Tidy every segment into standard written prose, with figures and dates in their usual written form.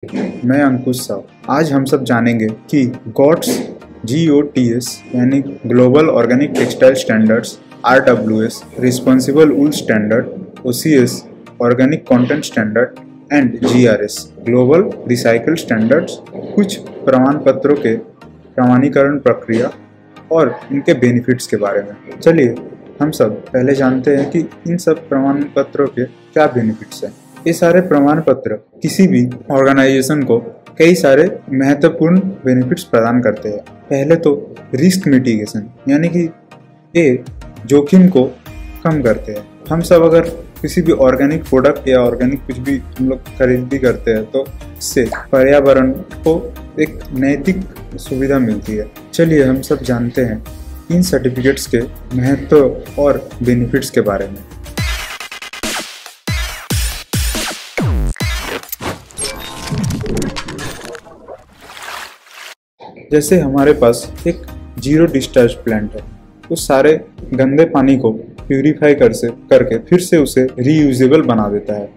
मैं अंकुश साव। आज हम सब जानेंगे कि GOTS यानी global organic textile standards, RWS responsible wool standard, OCS organic content standard and GRS global recycle standards कुछ प्रमाण पत्रों के प्रमाणीकरण प्रक्रिया और इनके बेनिफिट्स के बारे में। चलिए हम सब पहले जानते हैं कि इन सब प्रमाण पत्रों के क्या बेनिफिट्स हैं। ये सारे प्रमाण पत्र किसी भी ऑर्गेनाइजेशन को कई सारे महत्वपूर्ण बेनिफिट्स प्रदान करते हैं। पहले तो रिस्क मिटिगेशन यानी कि ये जोखिम को कम करते हैं। हम सब अगर किसी भी ऑर्गेनिक प्रोडक्ट या ऑर्गेनिक कुछ भी हम लोग खरीद भी करते हैं तो इससे पर्यावरण को एक नैतिक सुविधा मिलती है। चलिए हम सब जानते हैं इन सर्टिफिकेट्स के महत्व और बेनिफिट्स के बारे में। जैसे हमारे पास एक जीरो डिस्चार्ज प्लांट है, उस सारे गंदे पानी को प्यूरिफाई करके फिर से उसे रीयूजेबल बना देता है।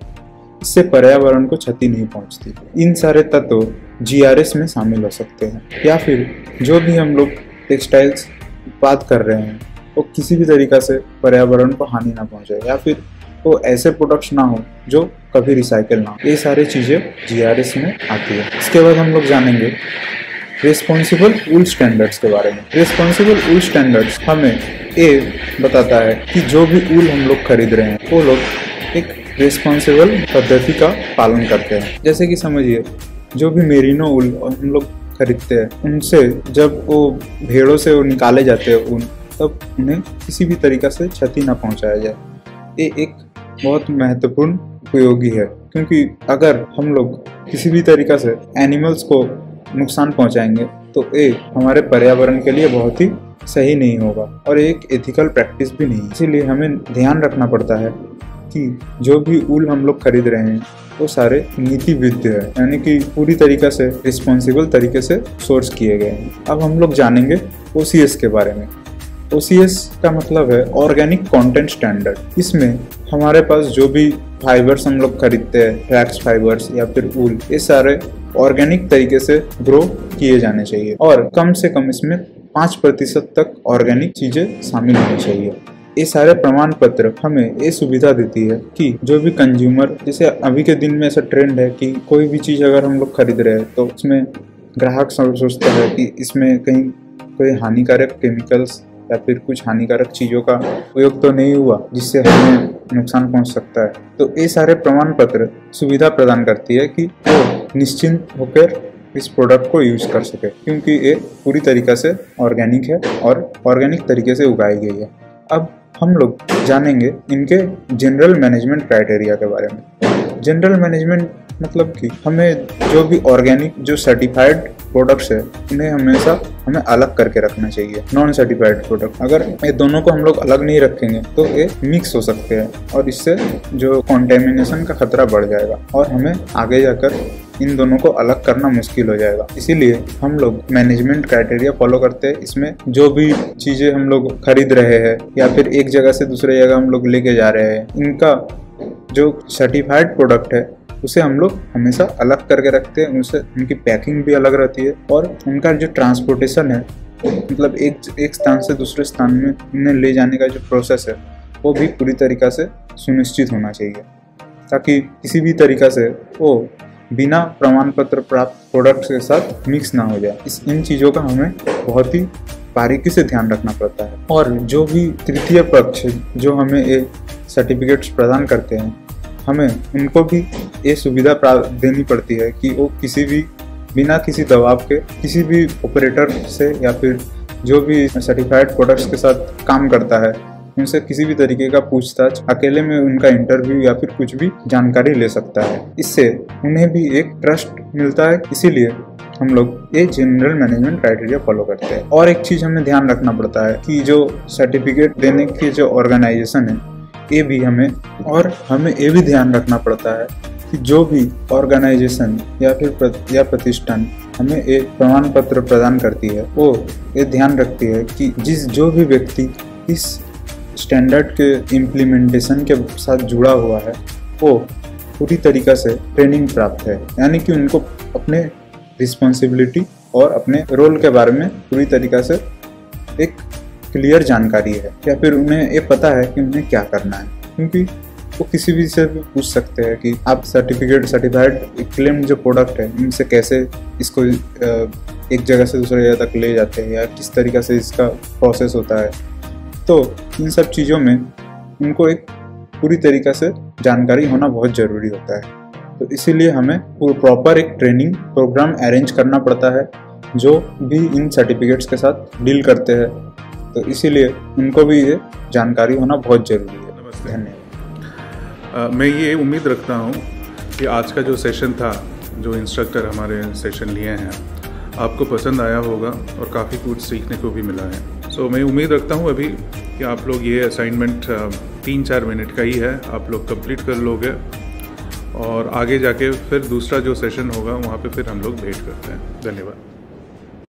इससे पर्यावरण को क्षति नहीं पहुंचती। इन सारे तत्व GRS में शामिल हो सकते हैं। या फिर जो भी हम लोग टेक्सटाइल्स उत्पाद कर रहे हैं वो किसी भी तरीका से पर्यावरण को हानि ना पहुंचे, या फिर वो ऐसे प्रोडक्ट्स ना हो जो कभी रिसाइकल ना हो। ये सारी चीज़ें GRS में आती है। इसके बाद हम लोग जानेंगे रिस्पॉन्सिबल वूल स्टैंडर्ड्स के बारे में। रिस्पॉन्सिबल वूल स्टैंडर्ड्स हमें ये बताता है कि जो भी वूल हम लोग खरीद रहे हैं वो लोग एक रिस्पॉन्सिबल पद्धति का पालन करते हैं। जैसे कि समझिए, जो भी मेरिनो वूल हम लोग खरीदते हैं उनसे जब वो भेड़ों से वो निकाले जाते हैं ऊन, तब उन्हें किसी भी तरीका से क्षति ना पहुंचाया जाए। ये एक बहुत महत्वपूर्ण उपयोगी है, क्योंकि अगर हम लोग किसी भी तरीका से एनिमल्स को नुकसान पहुंचाएंगे तो ये हमारे पर्यावरण के लिए बहुत ही सही नहीं होगा और एक एथिकल प्रैक्टिस भी नहीं। इसीलिए हमें ध्यान रखना पड़ता है कि जो भी वूल हम लोग खरीद रहे हैं वो सारे नीतिविद्ध है, यानी कि पूरी तरीके से रिस्पॉन्सिबल तरीके से सोर्स किए गए हैं। अब हम लोग जानेंगे OCS के बारे में। OCS का मतलब है ऑर्गेनिक कंटेंट स्टैंडर्ड। इसमें हमारे पास जो भी फाइबर्स हम लोग खरीदते हैं, फ्लैक्स फाइबर्स या फिर वूल, ये सारे ऑर्गेनिक तरीके से ग्रो किए जाने चाहिए और कम से कम इसमें 5% तक ऑर्गेनिक चीजें शामिल होनी चाहिए। ये सारे प्रमाण पत्र हमें ये सुविधा देती है कि जो भी कंज्यूमर, जैसे अभी के दिन में ऐसा ट्रेंड है कि कोई भी चीज़ अगर हम लोग खरीद रहे हैं तो उसमें ग्राहक सोचता है कि इसमें कहीं कोई हानिकारक केमिकल्स या फिर कुछ हानिकारक चीज़ों का उपयोग तो नहीं हुआ जिससे हमें नुकसान पहुंच सकता है। तो ये सारे प्रमाण पत्र सुविधा प्रदान करती है कि वो निश्चिंत होकर इस प्रोडक्ट को यूज कर सके, क्योंकि ये पूरी तरीके से ऑर्गेनिक है और ऑर्गेनिक तरीके से उगाई गई है। अब हम लोग जानेंगे इनके जनरल मैनेजमेंट क्राइटेरिया के बारे में। जनरल मैनेजमेंट मतलब कि हमें जो भी ऑर्गेनिक जो सर्टिफाइड प्रोडक्ट्स है उन्हें हमेशा हमें अलग करके रखना चाहिए। नॉन सर्टिफाइड प्रोडक्ट, अगर ये दोनों को हम लोग अलग नहीं रखेंगे तो ये मिक्स हो सकते हैं और इससे जो कॉन्टेमिनेशन का खतरा बढ़ जाएगा और हमें आगे जाकर इन दोनों को अलग करना मुश्किल हो जाएगा। इसीलिए हम लोग मैनेजमेंट क्राइटेरिया फॉलो करते हैं। इसमें जो भी चीज़ें हम लोग खरीद रहे हैं या फिर एक जगह से दूसरे जगह हम लोग लेके जा रहे हैं, इनका जो सर्टिफाइड प्रोडक्ट है उसे हम लोग हमेशा अलग करके रखते हैं। उनसे उनकी पैकिंग भी अलग रहती है और उनका जो ट्रांसपोर्टेशन है, मतलब एक स्थान से दूसरे स्थान में उन्हें ले जाने का जो प्रोसेस है वो भी पूरी तरीक़ा से सुनिश्चित होना चाहिए, ताकि किसी भी तरीक़ा से वो बिना प्रमाण पत्र प्राप्त प्रोडक्ट्स के साथ मिक्स ना हो जाए। इन चीज़ों का हमें बहुत ही बारीकी से ध्यान रखना पड़ता है। और जो भी तृतीय पक्ष जो हमें ये सर्टिफिकेट्स प्रदान करते हैं, हमें उनको भी ये सुविधा देनी पड़ती है कि वो किसी भी बिना किसी दबाव के किसी भी ऑपरेटर से या फिर जो भी सर्टिफाइड प्रोडक्ट्स के साथ काम करता है उनसे किसी भी तरीके का पूछताछ, अकेले में उनका इंटरव्यू या फिर कुछ भी जानकारी ले सकता है। इससे उन्हें भी एक ट्रस्ट मिलता है। इसीलिए हम लोग ये जनरल मैनेजमेंट क्राइटेरिया फॉलो करते हैं। और एक चीज़ हमें ध्यान रखना पड़ता है कि जो सर्टिफिकेट देने की जो ऑर्गेनाइजेशन है ये भी हमें ये भी ध्यान रखना पड़ता है कि जो भी ऑर्गेनाइजेशन या फिर प्रतिष्ठान हमें एक प्रमाण पत्र प्रदान करती है वो ये ध्यान रखती है कि जो भी व्यक्ति इस स्टैंडर्ड के इम्प्लीमेंटेशन के साथ जुड़ा हुआ है वो पूरी तरीक़ा से ट्रेनिंग प्राप्त है, यानी कि उनको अपने रिस्पॉन्सिबिलिटी और अपने रोल के बारे में पूरी तरीक़ा से एक क्लियर जानकारी है, या फिर उन्हें ये पता है कि उन्हें क्या करना है। क्योंकि वो किसी भी से भी पूछ सकते हैं कि आप सर्टिफाइड क्लेम्ड जो प्रोडक्ट है इनसे कैसे इसको एक जगह से दूसरी जगह तक ले जाते हैं, या किस तरीक़ा से इसका प्रोसेस होता है। तो इन सब चीज़ों में उनको एक पूरी तरीक़ा से जानकारी होना बहुत ज़रूरी होता है। तो इसीलिए हमें प्रॉपर एक ट्रेनिंग प्रोग्राम अरेंज करना पड़ता है जो भी इन सर्टिफिकेट्स के साथ डील करते हैं। तो इसीलिए उनको भी ये जानकारी होना बहुत ज़रूरी है। धन्यवाद। मैं ये उम्मीद रखता हूँ कि आज का जो सेशन था, जो इंस्ट्रक्टर हमारे सेशन लिए हैं, आपको पसंद आया होगा और काफ़ी कुछ सीखने को भी मिला है। सो मैं उम्मीद रखता हूँ अभी कि आप लोग ये असाइनमेंट 3-4 मिनट का ही है, आप लोग कंप्लीट कर लोगे और आगे जाके फिर दूसरा जो सेशन होगा वहाँ पे फिर हम लोग भेंट करते हैं। धन्यवाद।